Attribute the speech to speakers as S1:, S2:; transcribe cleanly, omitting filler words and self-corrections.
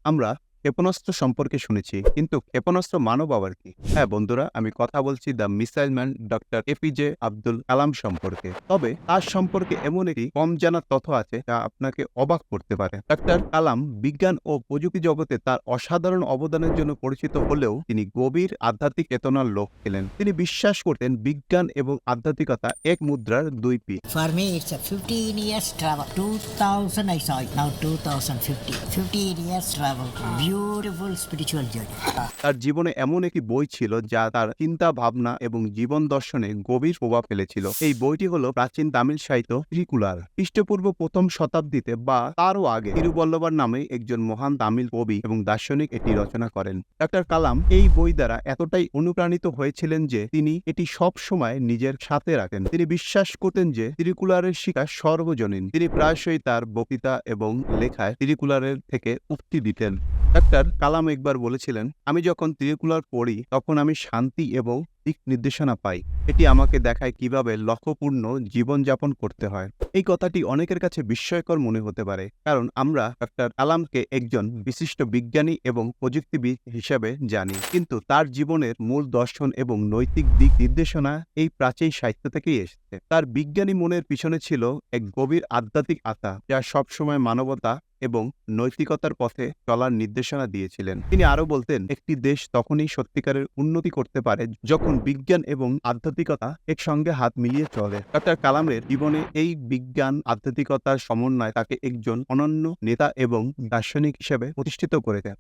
S1: আমরা ক্ষেপণাস্ত্র সম্পর্কে শুনেছি, কিন্তু ক্ষেপণাস্ত্র মানব আবার কি? হ্যাঁ বন্ধুরা, আমি কথা বলছি the missile man doctor APJ Abdul Kalam সম্পর্কে। তবে তার সম্পর্কে এমন একটি কম জানা তথ্য আছে যা আপনাকে অবাক করতে পারে। ডক্টর কালাম বিজ্ঞান ও প্রযুক্তি জগতে তার অসাধারণ অবদানের জন্য পরিচিত হলেও তিনি গভীর আধ্যাত্মিক চেতনার লোক ছিলেন। তিনি বিশ্বাস করতেন বিজ্ঞান এবং আধ্যাত্মিকতা এক মুদ্রার দুই পিঠ।
S2: For me, it's a 15 years travel. 2000 I saw it. Now 2050. 15 years travel. Beautiful spiritual journey.
S1: তার জীবনে এমন একটি বই ছিল যা তার চিন্তা ভাবনা এবং জীবন দর্শনে গভীর প্রভাব ফেলেছিল। এই বইটি হলো প্রাচীন তামিল সাহিত্য ত্রিকুলার। খ্রিস্টপূর্ব প্রথম শতাব্দীতে বা তারও আগে তিরুবল্লভার নামে একজন মহান তামিল কবি এবং দার্শনিক এটি রচনা করেন। ডক্টর কালাম এই বই দ্বারা এতটাই অনুপ্রাণিত হয়েছিলেন যে তিনি এটি সব সময় নিজের সাথে রাখেন। তিনি বিশ্বাস করতেন যে ত্রিকুলারের শিক্ষা সর্বজনীন। তিনি প্রায়শই তার বক্তৃতা এবং লেখায় ত্রিকুলারের থেকে উক্তি দিতেন। ডাক্তার কালাম একবার বলেছিলেন, আমি যখন ত্রিকুলার পড়ি তখন আমি শান্তি এবং দিক নির্দেশনা পাই। এটি আমাকে দেখায় কিভাবে লক্ষ্যপূর্ণ জীবনযাপন করতে হয়। এই কথাটি অনেকের কাছে বিস্ময়কর মনে হতে পারে, কারণ আমরা ডক্টর কালামকে একজন বিশিষ্ট বিজ্ঞানী এবং প্রযুক্তিবিদ হিসেবে জানি, কিন্তু তার জীবনের মূল দর্শন এবং নৈতিক দিক নির্দেশনা এই প্রাচীন সাহিত্য থেকেই এসেছে। তার বিজ্ঞানী মনের পিছনে ছিল এক গভীর আধ্যাত্মিক আত্মা যা সবসময় মানবতা এবং নৈতিকতার পথে চলার নির্দেশনা দিয়েছিলেন। তিনি আরো বলতেন, একটি দেশ তখনই সত্যিকারের উন্নতি করতে পারে যখন বিজ্ঞান এবং আধ্যাত্মিকতা একসঙ্গে হাত মিলিয়ে চলে। ডক্টর কালামের জীবনে এই বিজ্ঞান আধ্যাত্মিকতার সমন্বয় তাকে একজন অনন্য নেতা এবং দার্শনিক হিসেবে প্রতিষ্ঠিত করেছে।